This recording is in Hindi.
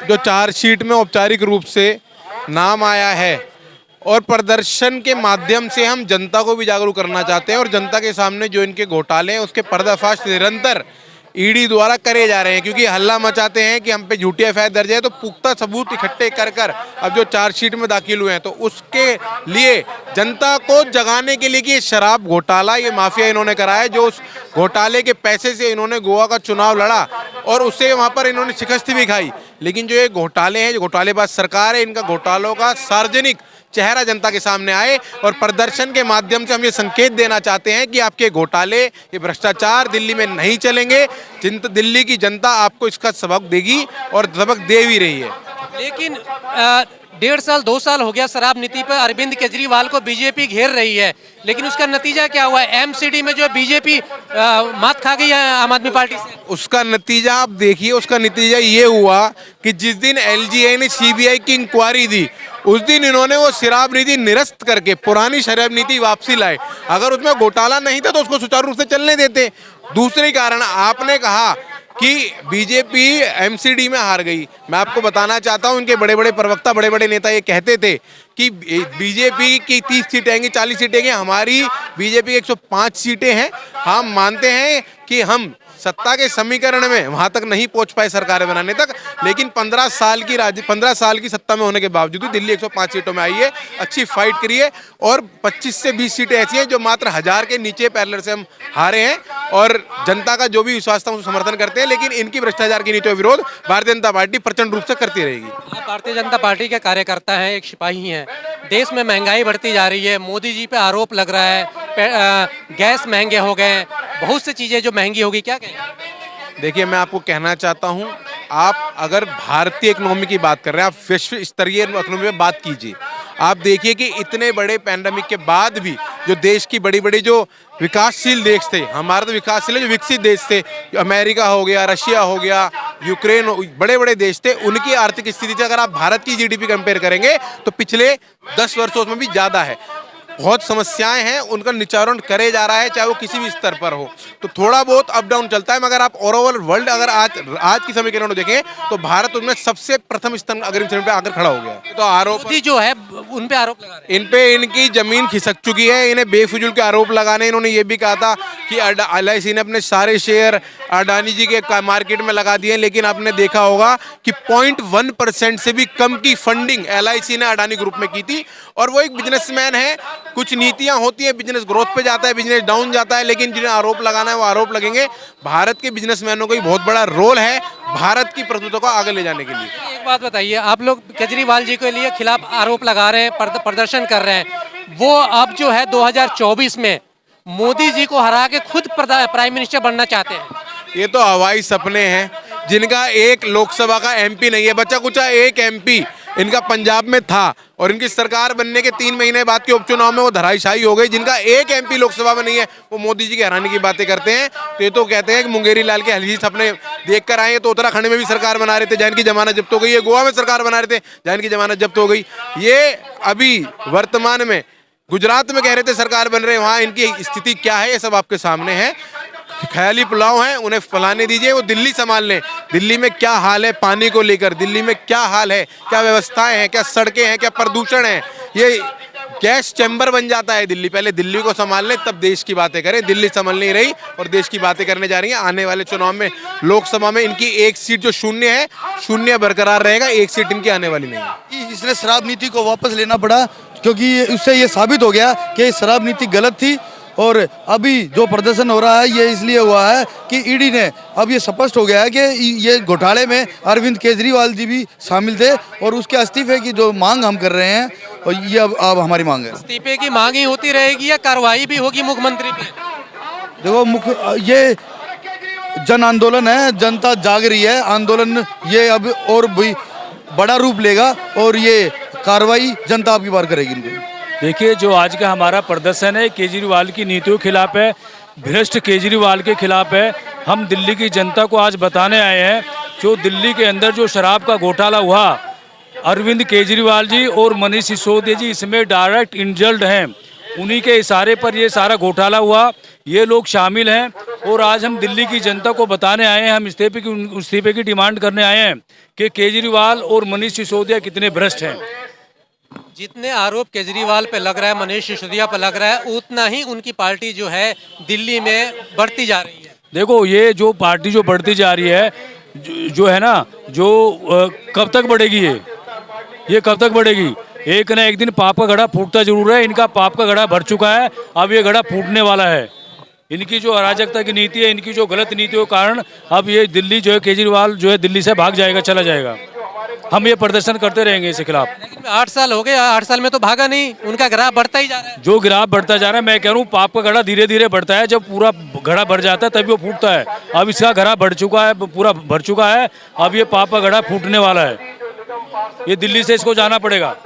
जो चार्जशीट में औपचारिक रूप से नाम आया है और प्रदर्शन के माध्यम से हम जनता को भी जागरूक करना चाहते हैं और जनता के सामने जो इनके घोटाले हैं उसके पर्दाफाश निरंतर ईडी द्वारा करे जा रहे हैं, क्योंकि हल्ला मचाते हैं कि हम पे झूठी एफआईआर दर्ज है। तो पुख्ता सबूत इकट्ठे कर कर अब जो चार्जशीट में दाखिल हुए हैं तो उसके लिए जनता को जगाने के लिए कि ये शराब घोटाला, ये माफिया इन्होंने कराया, जो उस घोटाले के पैसे से इन्होंने गोवा का चुनाव लड़ा और उससे वहाँ पर इन्होंने शिकस्त भी खाई। लेकिन जो ये घोटाले हैं, जो घोटालेबाज सरकार है, इनका घोटालों का सार्वजनिक चेहरा जनता के सामने आए और प्रदर्शन के माध्यम से हम ये संकेत देना चाहते हैं कि आपके घोटाले, ये भ्रष्टाचार दिल्ली में नहीं चलेंगे। दिल्ली की जनता आपको इसका सबक देगी और सबक दे भी रही है। लेकिन 1.5 साल 2 साल हो गया शराब नीति पर अरविंद केजरीवाल को बीजेपी घेर रही है, लेकिन उसका नतीजा क्या हुआ? एमसीडी में जो बीजेपी मात खा गई है आम आदमी पार्टी से। उसका नतीजा आप देखिए, उसका नतीजा ये हुआ कि जिस दिन एलजीआई ने सीबीआई की इंक्वायरी दी उस दिन इन्होंने वो शराब नीति निरस्त करके पुरानी शराब नीति वापसी लाए। अगर उसमें घोटाला नहीं था तो उसको सुचारू रूप से चलने देते। दूसरे कारण आपने कहा कि बीजेपी एमसीडी में हार गई। मैं आपको बताना चाहता हूं, इनके बड़े बड़े प्रवक्ता, बड़े बड़े नेता ये कहते थे कि बीजेपी की 30 सीटें आएंगी, 40 सीटें आएंगी, हमारी बीजेपी की 105 सीटें हैं। हम मानते हैं कि हम सत्ता के समीकरण में वहां तक नहीं पहुंच पाए सरकारें बनाने तक, लेकिन 15 साल की सत्ता में होने के बावजूद भी दिल्ली 105 सीटों में आई है। अच्छी फाइट करी है और 25 से 20 सीटें ऐसी हैं जो मात्र 1000 के नीचे पैरेलल से हम हारे हैं और जनता का जो भी विश्वास था उसको समर्थन करते हैं। लेकिन इनकी भ्रष्टाचार की नीतियों का विरोध भारतीय जनता पार्टी प्रचंड रूप से करती रहेगी। आप भारतीय जनता पार्टी के कार्यकर्ता हैं, एक सिपाही हैं। देश में महंगाई बढ़ती जा रही है, मोदी जी पे आरोप लग रहा है, गैस महंगे हो गए, बहुत सी चीजें जो महंगी होगी, क्या कहें? देखिए, मैं आपको कहना चाहता हूं, आप अगर भारतीय इकोनॉमी की बात कर रहे हैं, आप विश्व स्तरीय इकोनॉमी में बात कीजिए। आप देखिए कि इतने बड़े पैंडेमिक के बाद भी जो देश की बड़ी बड़ी जो विकासशील देश थे, हमारा तो विकासशील है, जो विकसित देश थे, अमेरिका हो गया, रशिया हो गया, यूक्रेन, बड़े बड़े देश थे, उनकी आर्थिक स्थिति से अगर आप भारत की जीडीपी कंपेयर करेंगे तो पिछले 10 वर्षों में भी ज्यादा है। बहुत समस्याएं हैं, उनका निचारण करे जा रहा है, चाहे वो किसी भी स्तर पर हो। तो थोड़ा बहुत अप डाउन चलता है, मगर आप ओवरऑल वर्ल्ड अगर आज की समीकरण को देखें तो भारत उनमें सबसे प्रथम स्थान अग्रिम श्रेणी पे आकर खड़ा हो गया। तो आरोप मोदी जो है उन पे आरोप लगा रहे हैं। इन पे इनकी जमीन खिसक चुकी है, इन्हें बेफिजूल के आरोप लगाने। इन्होंने ये भी कहा था कि एलआईसी ने अपने सारे शेयर अडानी जी के मार्केट में लगा दिए, लेकिन आपने देखा होगा कि 0.1% से भी कम की फंडिंग एलआईसी ने अडानी ग्रुप में की थी। और वो एक बिजनेसमैन है, कुछ नीतियां होती हैं, बिजनेस ग्रोथ पे जाता है, बिजनेस डाउन जाता है, लेकिन जिन्हें आरोप लगाना है वो आरोप लगेंगे। भारत के बिजनेसमैनों का भी बहुत बड़ा रोल है भारत की प्रस्तुतों को आगे ले जाने के लिए। एक बात बताइए, आप लोग केजरीवाल जी के लिए खिलाफ आरोप लगा रहे हैं, प्रदर्शन कर रहे हैं, वो अब जो है 2024 में मोदी जी को हरा के खुद प्राइम मिनिस्टर बनना चाहते हैं। ये तो हवाई सपने हैं, जिनका एक लोकसभा का एमपी नहीं है। बच्चा कुचा एक एमपी इनका पंजाब में था और इनकी सरकार बनने के 3 महीने बाद के उपचुनाव में वो धराशायी हो गई। जिनका एक एमपी लोकसभा में नहीं है वो मोदी जी के हराने की बातें करते हैं। तो ये तो कहते हैं कि मुंगेरी लाल के हलीज सपने देख कर आए। तो उत्तराखंड में भी सरकार बना रहे थे, जैन की जमानत जब्त हो गई है। गोवा में सरकार बना रहे थे, जैन की जमानत जब्त हो गई। ये अभी वर्तमान में गुजरात में कह रहे थे सरकार बन रहे, वहां इनकी स्थिति क्या है ये सब आपके सामने है। ख्याली पुलाव हैं, उन्हें फलाने दीजिए, वो दिल्ली संभाल लें। दिल्ली में क्या हाल है पानी को लेकर, दिल्ली में क्या हाल है, क्या व्यवस्थाएं हैं, क्या सड़कें हैं, क्या प्रदूषण है। ये गैस चैम्बर बन जाता है दिल्ली। पहले दिल्ली को संभाल लें तब देश की बातें करें। दिल्ली संभल नहीं रही और देश की बातें करने जा रही है। आने वाले चुनाव में लोकसभा में इनकी एक सीट जो शून्य है, शून्य बरकरार रहेगा, एक सीट इनकी आने वाली नहीं है। इसने शराब नीति को वापस लेना पड़ा, क्योंकि उससे ये साबित हो गया कि शराब नीति गलत थी। और अभी जो प्रदर्शन हो रहा है ये इसलिए हुआ है कि ईडी ने अब ये स्पष्ट हो गया है कि ये घोटाले में अरविंद केजरीवाल जी भी शामिल थे और उसके इस्तीफे की जो मांग हम कर रहे हैं और ये अब हमारी मांग है। इस्तीफे की मांग ही होती रहेगी या कार्रवाई भी होगी मुख्यमंत्री पे? देखो, ये जन आंदोलन है, जनता जाग रही है। आंदोलन ये अब और भी बड़ा रूप लेगा और ये कार्रवाई जनता आपकी बार करेगी इनको। देखिए, जो आज का हमारा प्रदर्शन है केजरीवाल की नीतियों के खिलाफ है, भ्रष्ट केजरीवाल के खिलाफ है। हम दिल्ली की जनता को आज बताने आए हैं जो दिल्ली के अंदर जो शराब का घोटाला हुआ, अरविंद केजरीवाल जी और मनीष सिसोदिया जी इसमें डायरेक्ट इंजल्ड हैं। उन्हीं के इशारे पर ये सारा घोटाला हुआ। ये लोग शामिल हैं। और आज हम दिल्ली की जनता को बताने आए हैं, हम इस्तीफे की डिमांड करने आए हैं कि केजरीवाल और मनीष सिसोदिया कितने भ्रष्ट हैं। जितने आरोप केजरीवाल पे लग रहा है, मनीष सिसोदिया पे लग रहा है, उतना ही उनकी पार्टी जो है दिल्ली में बढ़ती जा रही है। देखो, ये जो पार्टी जो बढ़ती जा रही है, जो है ना, जो कब तक बढ़ेगी ये कब तक बढ़ेगी? एक ना एक दिन पाप का घड़ा फूटता जरूर है। इनका पाप का घड़ा भर चुका है, अब ये घड़ा फूटने वाला है। इनकी जो अराजकता की नीति है, इनकी जो गलत नीतियों के कारण अब ये दिल्ली जो है, केजरीवाल जो है दिल्ली से भाग जाएगा, चला जाएगा। हम ये प्रदर्शन करते रहेंगे इसके खिलाफ। लेकिन 8 साल हो गए, 8 साल में तो भागा नहीं, उनका ग्राफ बढ़ता ही जा रहा है। जो ग्राफ बढ़ता जा रहा है, मैं कह रहा हूँ पाप का घड़ा धीरे धीरे बढ़ता है, जब पूरा घड़ा भर जाता है तभी वो फूटता है। अब इसका घड़ा बढ़ चुका है, पूरा भर चुका है, अब ये पाप का घड़ा फूटने वाला है। ये दिल्ली से इसको जाना पड़ेगा।